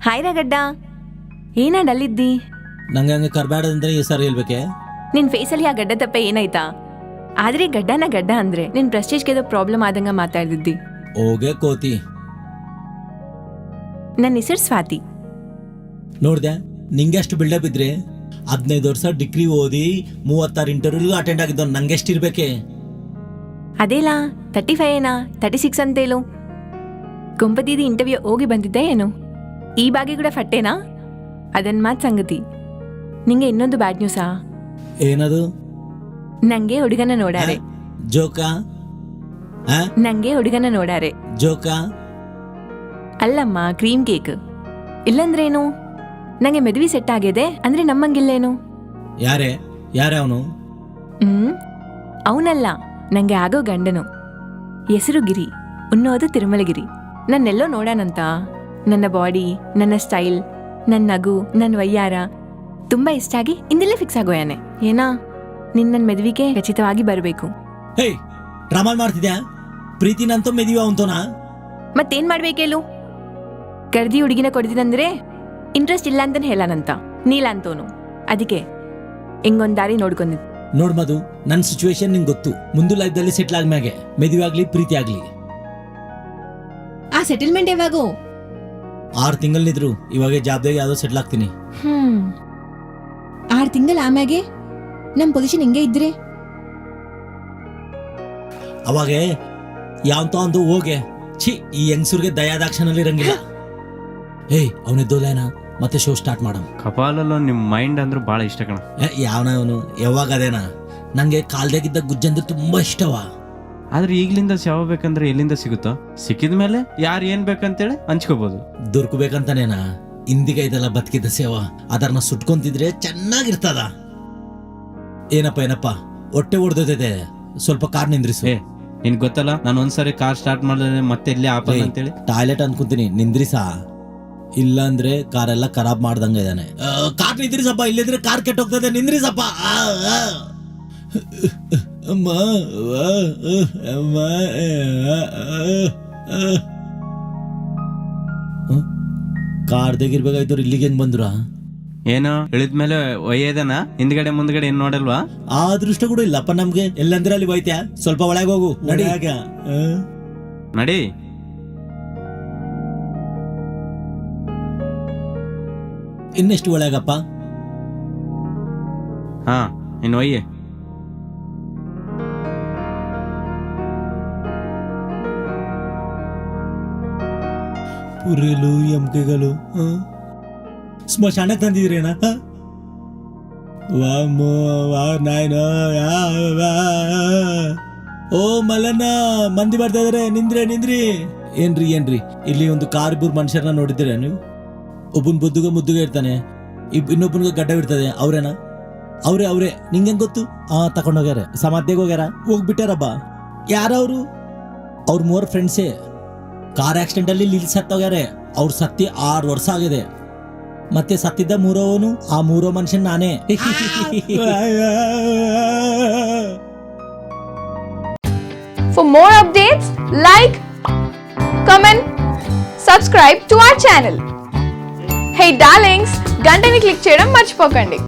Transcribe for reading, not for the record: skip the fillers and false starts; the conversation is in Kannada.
ಹಾಯ್ ಗಡ್ಡ, ಏನ ಡಲ್ಲಿದ್ದಿ? ನಂಗೆ ಹಂಗೆ ಕರ್ಬೇಡದಂದ್ರೆ ಈ ಸರಿ ಹೇಳ್ಬೇಕೆ? ನಿನ್ ಫೇಸಲ್ಲಿ ಆ ಗಡ್ಡ ತಪ್ಪ ಏನಾಯ್ತಾ? ಆದ್ರೆ ಗಡ್ಡನ ಗಡ್ಡ ಅಂದ್ರೆ ನಿನ್ ಪ್ರೆಸ್ಟೀಜ್ಗೆ ಏದೋ ಪ್ರಾಬ್ಲಮ್ ಆದಂಗ ಮಾತಾಡ್ದಿದ್ದಿ. ಹೋಗೆ ಕೋತಿ. ನನ್ನ ಹೆಸರು ಸ್ವಾತಿ. ನೋಡ್ದೆ ನಿಂಗೆ ಅಷ್ಟು ಬಿಲ್ಡಪ್ ಇದ್ರೆ 15 ವರ್ಷ ಡಿಗ್ರಿ ಓದಿ 36 ಇಂಟರ್ವ್ಯೂ ಅಟೆಂಡ್ ಆಗಿದ್ದು ನಂಗೆ ಎಷ್ಟಿರ್ಬೇಕೆ? ಅದೇಲಾ 35 ಏನಾ 36 ಅಂತೇಳು. ಗುಂಪದಿದಿ ಇಂಟರ್ವ್ಯೂ ಹೋಗಿ ಬಂದಿದ್ದೆ ಏನು? ಈ ಬಾಗಿ ಕೂಡ ಫಟ್ಟೇನಾ? ಅದನ್ ಮಾತ್ ಸಂಗತಿ. ನಿಂಗೆ ಇನ್ನೊಂದು ಬ್ಯಾಡ್ ನ್ಯೂಸಾ? ಏನದು? ನಂಗೆ ಹುಡುಗನ ನೋಡಾರೆ. ಜೋಕಾ? ನಂಗೆ ಹುಡುಗನ ನೋಡಾರೆ. ಜೋಕಾ? ಅಲ್ಲಮ್ಮ, ಕ್ರೀಮ್ ಕೇಕ್. ಇಲ್ಲಂದ್ರೇನು? ನಂಗೆ ಮೆದುವಿ ಸೆಟ್ ಆಗಿದೆ ಅಂದ್ರೆ ನಮ್ಮಂಗಿಲ್ಲೇನು? ಯಾರೇ ಅವನು? ಅವನಲ್ಲ, ನಂಗೆ ಆಗೋ ಗಂಡನು. ಹೆಸರು ಗಿರಿ, ಉನ್ನೋದು ತಿರುಮಲಗಿರಿ. ನನ್ನೆಲ್ಲೋ ನೋಡಾನಂತ. ನನ್ನ ಬಾಡಿ, ನನ್ನ ಸ್ಟೈಲ್, ನನ್ನ ನಗು, ನನ್ನ ವಯ್ಯಾರ ತುಂಬಾ ಇಷ್ಟ ಆಗಿ ಇಂದಲೇ ಫಿಕ್ಸ್ ಆಗೋಯಾನೆ. ಏನಾ ನಿನ್ನ ಮೆದುವಿಗೆ ಖಚಿತವಾಗಿ ಬರಬೇಕು. ಹೇ, ಡ್ರಾಮಾ ಮಾಡ್ತಿದ್ಯಾ? ಪ್ರೀತಿನಂತೂ ಮೆದುವೆ ಅವಂತೋನಾ? ಮತ್ತೇನ್ ಮಾಡ್ಬೇಕೇಳು? ಕರ್ದಿ ಹುಡುಗಿನ ಕೊಡ್ದಿದಂದ್ರೆ ಇಂಟ್ರೆಸ್ಟ್ ಇಲ್ಲ ಅಂತ ಹೇಳಾನಂತ. ನೀಲ ಅಂತೋನು. ಅದಕ್ಕೆ ಹಿಂಗೊಂದ್ ದಾರಿ ನೋಡ್ಕೊಂಡಿದ್. ನೋಡ್ ಮಧು, ನನ್ನ ಸಿಚುವೇಶನ್ ನಿಂಗೆ ಗೊತ್ತು. ಮುಂದೆ ಲೈಫ್ದಲ್ಲಿ ಸೆಟ್ಲ್ ಆದ್ಮ್ಯಾಗೆ ಮೆದುವೆ ಆಗ್ಲಿ ಪ್ರೀತಿ ಆಗ್ಲಿ. ಆ ಸೆಟಲ್ಮೆಂಟ್ ಯಾವಾಗೋ? 6 ತಿಂಗಳಿದ್ರು ಇವಾಗ ಜಾಬ್ದಾಗ ಯಾವ್ದೋ ಸೆಟ್ಲ್ ಆಗ್ತೀನಿ. 6 ತಿಂಗಳ ಆಮ್ಯಾಗೆ ನಮ್ ಪೊಸಿಷನ್ ಹಿಂಗೆ ಇದ್ರೆ ಅವಾಗ ಯಾವಂತ ಒಂದು ಹೋಗೆ ಛೀ, ಈ ಹೆಂಗಸೂರ್ಗೆ ದಯಾದಾಕ್ಷನಲ್ಲಿ ಇರಂಗಿಲ್ಲ. ಏಯ್, ಅವನಿದ್ದೋಲೇನ ಮತ್ತೆ ಶೋ ಸ್ಟಾರ್ಟ್ ಮಾಡಮ್. ಕಪಾಲಲ್ಲೋ ನಿಮ್ ಮೈಂಡ್ ಅಂದ್ರೂ ಬಹಳ ಇಷ್ಟ ಕಣ. ಯಾವನ ಅವನು? ಯಾವಾಗ ಅದೇನಾ? ನಂಗೆ ಕಾಲ್ದಾಗಿದ್ದ ಗುಜ್ಜಂದ್ರೆ ತುಂಬಾ ಇಷ್ಟವ. ಆದ್ರೆ ಈಗ್ಲಿಂದ ಸೇವ ಬೇಕಂದ್ರೆ ಎಲ್ಲಿಂದ ಸಿಗುತ್ತೋ? ಸಿಕ್ಕಿದ ಮೇಲೆ ಯಾರು ಏನ್ ಬೇಕಂತೇಳಿ ಹಂಚ್ಕೋಬಹುದು. ದೊರ್ಕಬೇಕಂತಾನೇನಾ? ಇಂದಿಗ ಇದೆಲ್ಲ ಬದುಕಿದ್ದ ಸೇವಾ, ಅದನ್ನ ಸುಟ್ಕೊಂತಿದ್ರೆ ಚೆನ್ನಾಗಿರ್ತದ. ಏನಪ್ಪ ಹೊಟ್ಟೆ ಹೊಡೆದಿದೆ, ಸ್ವಲ್ಪ ಕಾರ್ ನಿಂದ್ರಿಸು. ನಿನ್ ಗೊತ್ತಲ್ಲ, ನಾನು ಒಂದ್ಸರಿ ಕಾರ್ ಸ್ಟಾರ್ಟ್ ಮಾಡಿದ್ರೆ ಮತ್ತೆ ಎಲ್ಲಿ ಆಪಲ್ ಅಂತೇಳಿ ಟಾಯ್ಲೆಟ್ ಅನ್ಕೊಂತೀನಿ. ನಿಂದ್ರಿಸಾ, ಇಲ್ಲ ಅಂದ್ರೆ ಕಾರೆಲ್ಲ ಖರಾಬ್ ಮಾಡ್ದಂಗ ಇದಾನೆ. ಕಾರ್ ನಿಂದ್ರಿಸಪ್ಪ, ಇಲ್ಲಿದ್ರೆ ಕಾರ್ ಕೆಟ್ಟೋಗ್ತದೆ. ನಿಂದ್ರಿಸಪ್ಪ. ಕಾರ್ದಾಗಿರ್ಬೇಕಾಯ್ತು, ಇಲ್ಲಿಗೆ ಹೆಂಗ್ ಬಂದ್ರ? ಏನೋ ಇಳಿದ್ಮೇಲೆ ಒಯ್ಯದನ ಹಿಂದ್ಗಡೆ ಮುಂದ್ಗಡೆ ಏನ್ ನೋಡಲ್ವಾ? ಆ ಅದೃಷ್ಟ ಕೂಡ ಇಲ್ಲಪ್ಪ ನಮ್ಗೆ. ಎಲ್ಲಂದ್ರೆ ಅಲ್ಲಿ ಹೋಯ್ತ್ಯಾ? ಸ್ವಲ್ಪ ಒಳಗೆ ಹೋಗು. ನಡಿ. ನಡಿ. ಇನ್ನೆಷ್ಟು ಒಳಗಪ್ಪ? ಹಾ, ಇನ್ನು ಒಯ್ಯೆ. ಪುರಿಲು ಎಮ್ಕೆಗಳು ಸ್ಮಶಾನಕ್ಕೆ ತಂದಿದ್ರೇನ? ಓ ಮಲ್ಲಣ್ಣ, ಮಂದಿ ಬರ್ತಾ ಇದಾರೆ. ನಿಂದ್ರಿ. ಏನ್ರಿ ಇಲ್ಲಿ ಒಂದು ಕಾರ್ ಇಬ್ಬರು ಮನುಷ್ಯರನ್ನ ನೋಡಿದ್ದೀರ ನೀವು? ಒಬ್ಬನ್ ಮುದ್ದುಗ ಇರ್ತಾನೆ, ಇನ್ನೊಬ್ಬನಿಗೆ ಗಡ್ಡ ಇರ್ತದೆ. ಅವ್ರೇನಾ? ಅವ್ರೆ. ನಿಂಗೆ ಗೊತ್ತು? ತಕೊಂಡೋಗ್ಯಾರ, ಸಮಾಧಿಗೆ ಹೋಗ್ಯಾರ, ಹೋಗ್ಬಿಟ್ಟಾರಬ್ಬ. ಯಾರವ್ರು? ಅವ್ರ 3 ಫ್ರೆಂಡ್ಸೇ. ಕಾರ್ ಆಕ್ಸಿಡೆಂಟ್ ಅಲ್ಲಿ ಇಲ್ಲಿ ಸತ್ತೋಗ್ಯಾರೆ. ಅವ್ರ ಸತ್ತಿ 6 ವರ್ಷ ಆಗಿದೆ. ಮತ್ತೆ ಸತ್ತಿದ್ದ 3 ಆ 3 ಮನುಷ್ಯನ್ ನಾನೇ. For more updates, like, comment, subscribe to our channel. Hey darlings, గంటని click చేయడం మర్చిపోకండి.